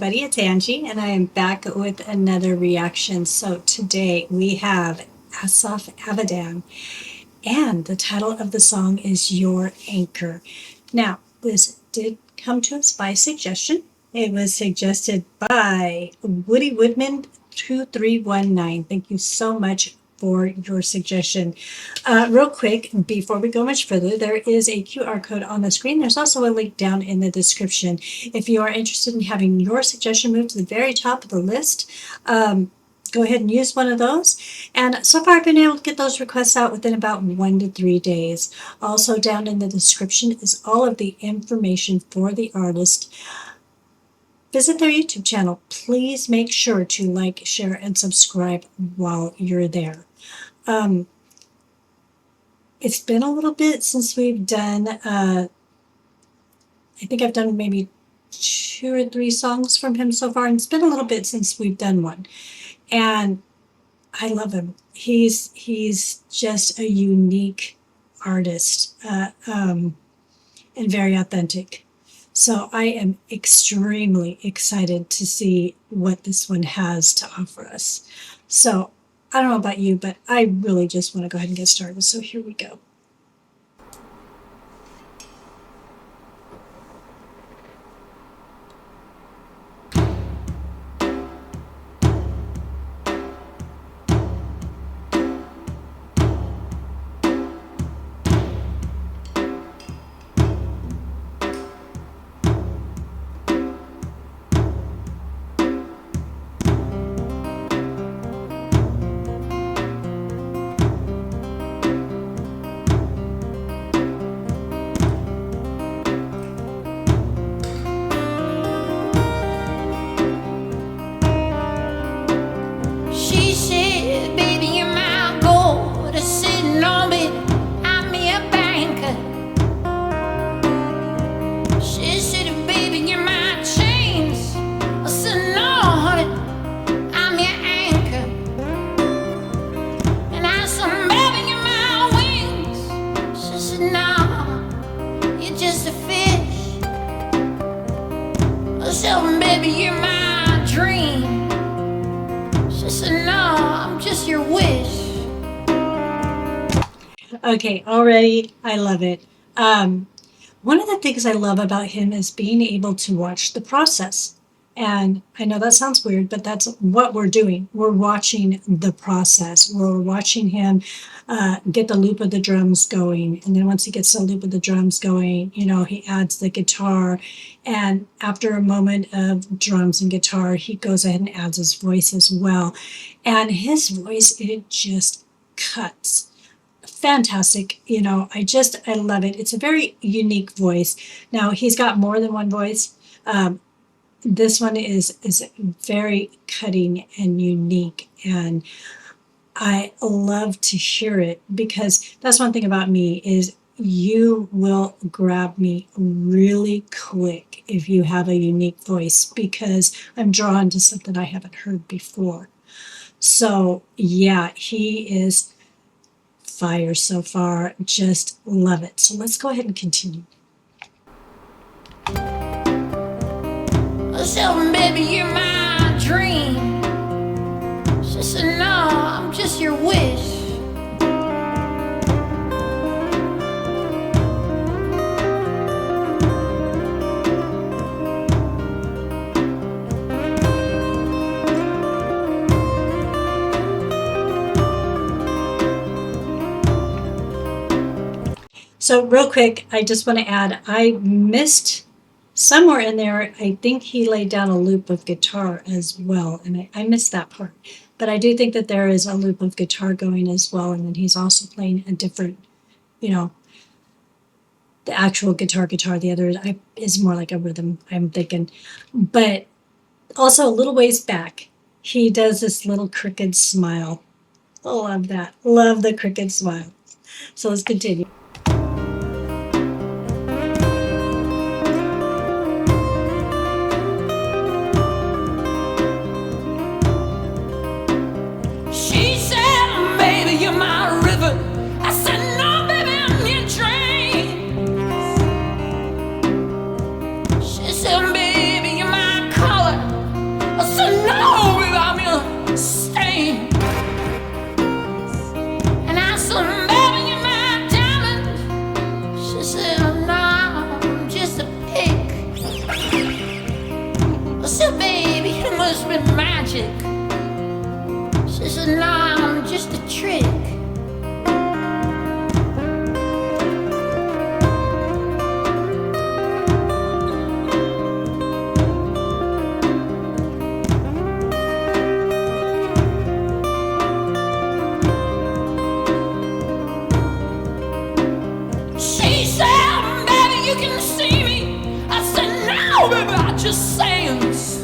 everybody, it's Angie, and I am back with another reaction. So today we have ASAF Avidan, and the title of the song is Your Anchor. Now, this did come to us by suggestion. It was suggested by Woody Woodman 2319. Thank you so much for your suggestion. Real quick, before we go much further, there is a QR code on the screen. There's also a link down in the description. If you are interested in having your suggestion moved to the very top of the list, go ahead and use one of those. And so far I've been able to get those requests out within about 1 to 3 days. Also down in the description is all of the information for the artist. Visit their YouTube channel. Please make sure to like, share, and subscribe while you're there. It's been a little bit since we've done, I think I've done maybe 2 or 3 songs from him so far, and it's been a little bit since we've done one. And I love him. He's just a unique artist, and very authentic. So I am extremely excited to see what this one has to offer us. So I don't know about you, but I really just want to go ahead and get started. So here we go. Baby, you're my dream. She said, no, I'm just your wish. Okay, already I love it. One of the things I love about him is being able to watch the process. And I know that sounds weird, but that's what we're doing. We're watching the process. We're watching him get the loop of the drums going. And then once he gets the loop of the drums going, you know, he adds the guitar. And after a moment of drums and guitar, he goes ahead and adds his voice as well. And his voice, it just cuts. Fantastic. You know, I love it. It's a very unique voice. Now, he's got more than one voice. This one is very cutting and unique, and I love to hear it, because that's one thing about me is you will grab me really quick if you have a unique voice, because I'm drawn to something I haven't heard before. So yeah, he is fire so far. Just love it. So let's go ahead and continue. So, baby, you're my dream. She said, no, I'm just your wish. So real quick, I just want to add, I missed somewhere in there, I think he laid down a loop of guitar as well, and I missed that part. But I do think that there is a loop of guitar going as well, and then he's also playing a different, you know, the actual guitar, the other is more like a rhythm, I'm thinking. But also a little ways back, he does this little crooked smile. I love that. Love the crooked smile. So let's continue. She said, baby, you're my river. I said, no, baby, I'm your train. She said, baby, you're my color. with magic. She said, no, I'm just a trick. She said, baby, you can see me. I said, no, baby, I just sense.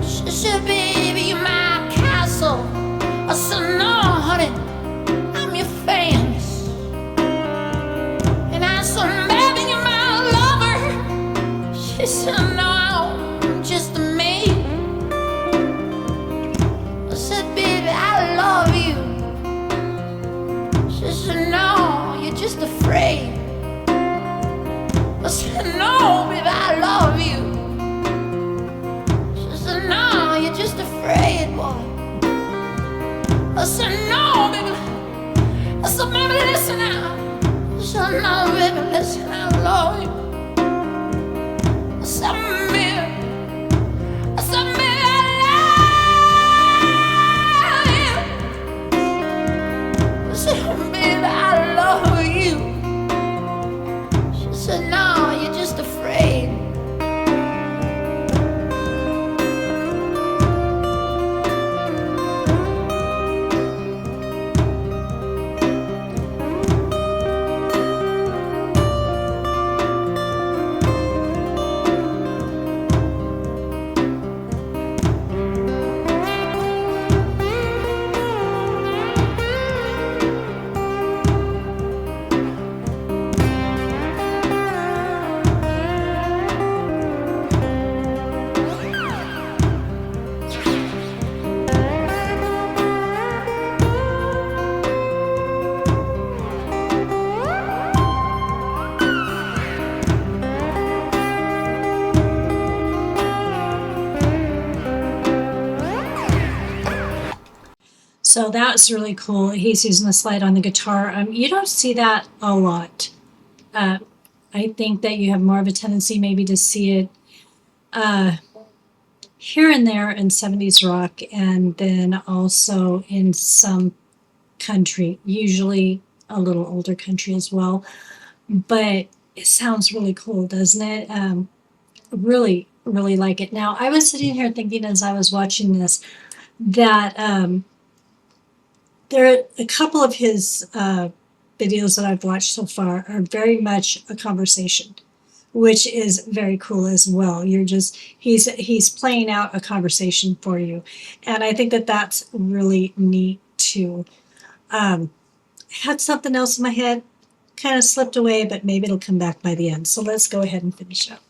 She said, baby, you're my castle. I said, no, honey, I'm your fence. And I said, baby, you're my lover. She said, no, I'm just a maid. I said, baby, I love you. She said, no, you're just afraid. I said, no, baby, I love you. She said, no, you're just afraid, boy. I said, no, baby. I said, baby, listen now. She said, no, baby, listen, I love you. I said, baby. I said, baby, I love you. I said, baby, I love you. She said, no, you're just afraid. So that's really cool. He's using the slide on the guitar. You don't see that a lot. Uh, I think that you have more of a tendency maybe to see it here and there in 70s rock, and then also in some country, usually a little older country as well. But it sounds really cool, doesn't it? Really, really like it. Now, I was sitting here thinking as I was watching this that there are a couple of his videos that I've watched so far are very much a conversation, which is very cool as well. He's playing out a conversation for you, and I think that that's really neat too. I had something else in my head, kind of slipped away, but maybe it'll come back by the end. So let's go ahead and finish up.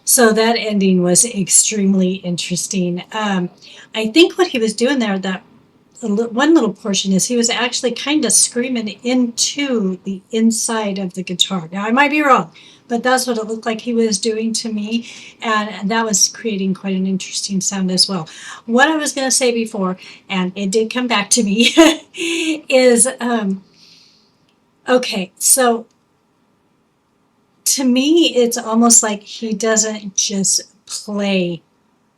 So that ending was extremely interesting. I think what he was doing there, that one little portion, is he was actually kind of screaming into the inside of the guitar. Now, I might be wrong, but that's what it looked like he was doing to me. And that was creating quite an interesting sound as well. What I was going to say before, and it did come back to me, is okay, so to me, it's almost like he doesn't just play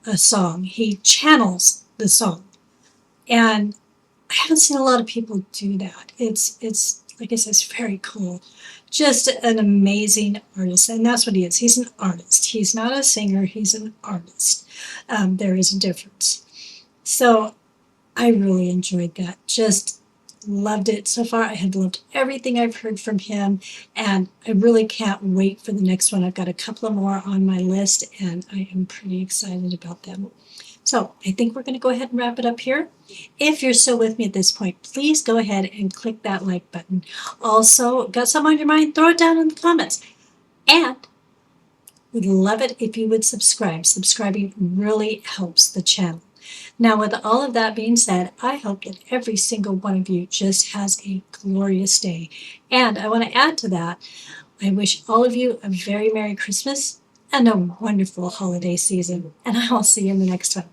a song, he channels the song. And I haven't seen a lot of people do that. It's like I said, it's very cool. Just an amazing artist, and that's what he is. He's an artist. He's not a singer. He's an artist. There is a difference. So I really enjoyed that. Just loved it so far. I have loved everything I've heard from him, and I really can't wait for the next one. I've got a couple of more on my list, and I am pretty excited about them. So I think we're going to go ahead and wrap it up here. If you're still with me at this point, please go ahead and click that like button. Also, got something on your mind? Throw it down in the comments. And we'd love it if you would subscribe. Subscribing really helps the channel. Now, with all of that being said, I hope that every single one of you just has a glorious day. And I want to add to that, I wish all of you a very Merry Christmas and a wonderful holiday season. And I will see you in the next one.